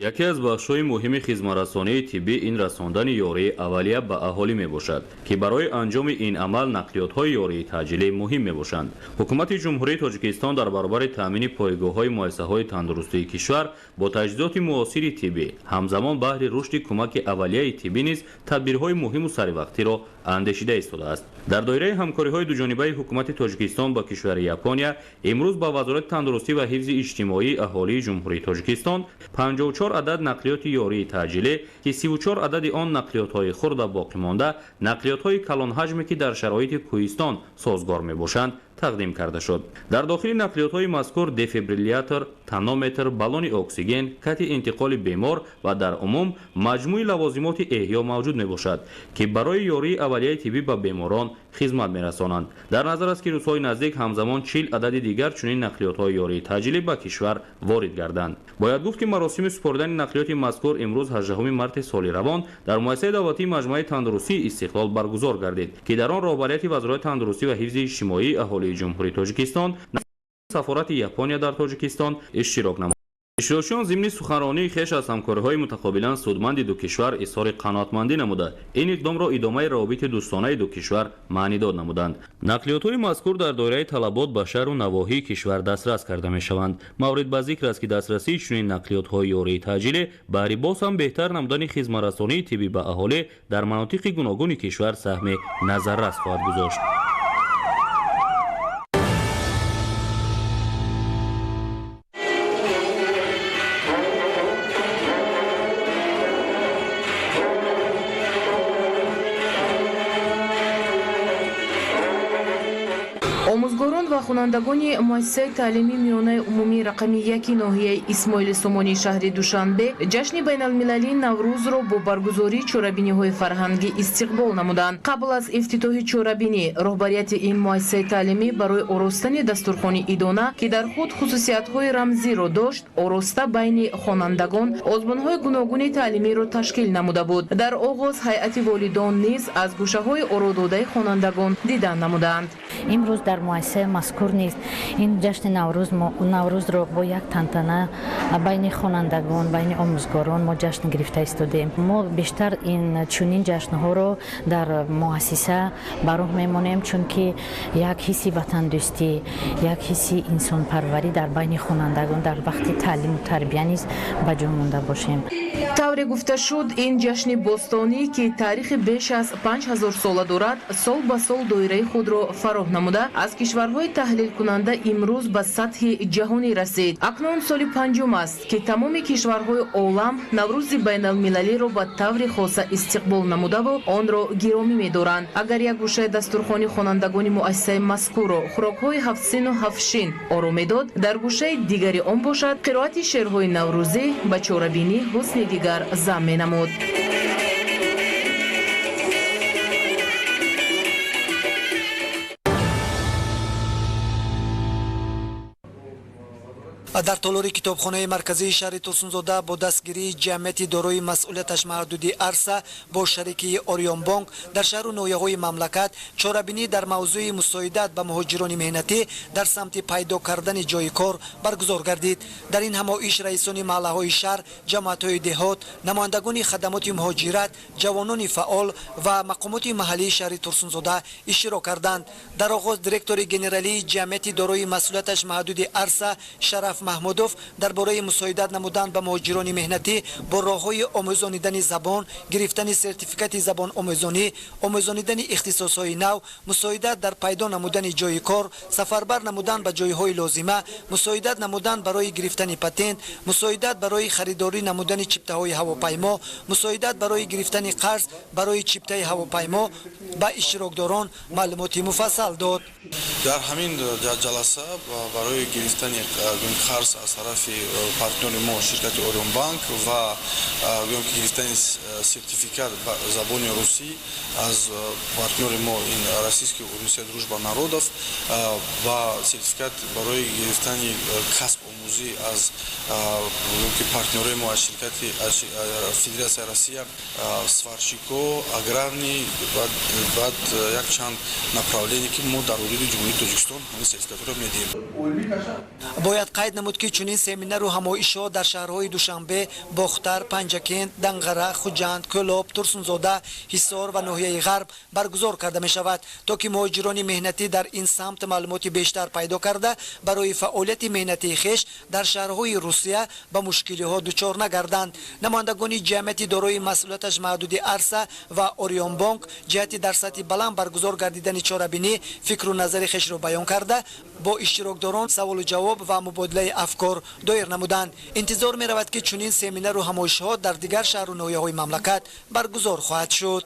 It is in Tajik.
яке аз бахшҳои муҳими хизматрасонии тиббӣ ин расондани ёрии аввалия ба аҳолӣ мебошад ки барои анҷоми ин амал нақлиётҳои ёрии таъҷилӣ муҳим мебошанд. ҳукумати ҷумҳурии тоҷикистон дар баробари таъмини пойгоҳҳои муассисаҳои тандурустии кишвар бо таҷҳизоти муосири тиббӣ ҳамзамон баҳри рушди кӯмаки аввалияи тиббӣ низ тадбирҳои муҳиму саривақтиро андешида истодааст. дар доираи ҳамкориҳои дуҷонибаи ҳукумати тоҷикистон ба кишвари Япония имрӯз ба вазорати тандурустӣ ва ҳифзи иҷтимоии аҳолии ҷумҳурии тоҷикистон 54 адад нақлиёти ёрии таъҷилӣ ки 34 адади он нақлиётҳои хурда боқимонда нақлиётҳои калонҳаҷме ки дар шароити кӯҳистон созгор мебошанд тақдим карда шуд. дар дохили нақлиётҳои мазкур дефибриллятор, тонометр, баллони оксиген, кати интиқоли бемор ва дар умум маҷмӯи лавозимоти эҳё мавҷуд мебошад ки барои ёрии аввалияи тиббӣ ба беморон хизмат мерасонанд. дар назар аст ки рӯзҳои наздик ҳамзамон 40 адади дигар чунин нақлиётҳои ёрии таъҷилӣ ба кишвар ворид гарданд. бояд гуфт ки маросими супоридани нақлиёти мазкур имрӯз 18 марти соли равон дар муассисаи давлатии маҷмӯаи тандурустии Истиқлол баргузор гардид ки дар он роҳбарияти вазорати тандурустӣ ва ҳифзи иҷтимоии аҳолии ҷумҳурии тоҷикистон сафорати Япония дар тоҷикистон иштирок намуд. ишtirокчиён зимни суханронии хеш аз ҳамкориҳои мутақобилан судманди ду кишвар изҳори қаноатмандӣ намуда ин иқдомро идомаи равобити дӯстонаи ду кишвар маънидод намуданд. нақлиётҳои мазкур дар доираи талабот ба шаҳру навоҳии кишвар дастрас карда мешаванд. маврид ба зикр аст ки дастрасии чунин нақлиётҳои ёрии таъҷилӣ баҳри боз ҳам беҳтар намудани хизматрасонии тиббӣ ба аҳолӣ дар манотиқи гуногуни кишвар саҳми назаррас хоҳад гузошт. омӯзгорон ва хонандагони муассисаи таълимии миёнаи умумии рақами 1 ноҳияи исмоили сомонии шаҳри Душанбе ҷашни байналмилалии Наврӯзро бо баргузории чорабиниҳои фарҳангӣ истиқбол намуданд. қабл аз ифтитоҳи чорабинӣ роҳбарияти ин муассисаи таълимӣ барои оростани дастурхони идона ки дар худ хусусиятҳои рамзиро дошт ороста байни хонандагон озмунҳои гуногуни таълимиро ташкил намуда буд. дар оғоз ҳайати волидон низ аз гӯшаҳои орододаи хонандагон дидан намуданд. имрӯз дар муассисаи мазкур низ ин ҷашни наврӯзро бо як тантана байни хонандагон байни омӯзгорон мо ҷашн гирифта истодем. мо бештар ин чунин ҷашнҳоро дар муассиса ба роҳ мемонем чунки як ҳисси ватандӯстӣ як ҳисси инсонпарварӣ дар байни хонандагон дар вақти таълиму тарбия низ ба ҷо монда бошем. тавре гуфта шуд ин ҷашни бостонӣ ки таърихи беш аз 5000 сола дорад сол ба сол доираи худро фароҳ намуда аз кишварҳои таҳлилкунанда имрӯз ба сатҳи ҷаҳонӣ расид. акнун соли панҷум аст ки тамоми кишварҳои олам наврӯзи байналмилалиро ба таври хоса истиқбол намудаву онро гиромӣ медоранд. агар як гӯшаи дастурхони хонандагони муассисаи мазкурро хӯрокҳои ҳафтсину ҳафтшин оро медод дар гӯшаи дигари он бошад қироати шеърҳои наврӯзӣ ба чорабинӣ ҳусни дигар зам менамуд. дар толори китобхонаи марказии шаҳри Турсунзода бо дастгирии ҷамъияти дорои масъулияташ маҳдуди арса бо шарикии Орионбонк дар шаҳру ноҳияҳои мамлакат чорабинӣ дар мавзӯи мусоидат ба муҳоҷирони меҳнатӣ дар самти пайдо кардани ҷойи кор баргузор гардид. дар ин ҳамоиш раисони маҳаллаҳои шаҳр, ҷамъиятҳои деҳот, намояндагони хадамоти муҳоҷират, ҷавонони фаъол ва мақомоти маҳаллии шаҳри Турсунзода иштирок карданд. дар оғоз директори генералии ҷамъияти дорои масъулияташ маҳдуди арса Шараф Маҳмудов дар бораи мусоидат намудан ба муҳоҷирони меҳнатӣ бо роҳҳои омӯзонидани забон, гирифтани сертификати забономӯзонӣ, омӯзонидани ихтисосҳои нав, мусоидат дар пайдо намудани ҷойи кор, сафарбар намудан ба ҷойҳои лозима, мусоидат намудан барои гирифтани патент, мусоидат барои харидорӣ намудани чиптаҳои ҳавопаймо, мусоидат барои гирифтани қарз барои чиптаи ҳавопаймо ба иштирокдорон маълумоти муфассал дод. дар ҳамин ҷаласа барои гирифтани қарз аз тарафи партнёри мо ширкати Орионбанк ва гирифтани сертификат ба забони русӣ аз партнёри мо ин Российский университет дружба народов ва сертификат барои гирифтани касб омӯзӣ аз партнёраи мо аз ширкати Федератсияи Россия, сварщико, аграрний, баъд якчанд направление ки мо дар ҳудуди ҷумҳурии Тоҷикистон ҳамин сертификатро медиҳем. бояд қайд намуд ки чунин семинару ҳамоишҳо дар шаҳрҳои Душанбе, Бохтар, Панҷакент, Данғара, Хуҷанд, Кӯлоб, Турсунзода, Ҳисор ва ноҳияи Ғарб баргузор карда мешавад, то ки муҳоҷирони меҳнатӣ дар ин самт маълумоти бештар пайдо карда барои фаъолияти меҳнатии хеш дар шаҳрҳои Русия ба мушкилиҳо дучор нагарданд. намояндагони ҷамъияти дорои масъулияташ маҳдуди Арса ва Орион Бонк ҷиҳати дар сатҳи баланд баргузор гардидани чорабинӣ фикру назари хешро баён карда бо иштирокдорон саволу ҷавоб ва мубодилаи афкор доир намуданд. интизор меравад ки чунин семинару ҳамоишҳо дар дигар шаҳру ноҳияҳои мамлакат баргузор хоҳад шуд.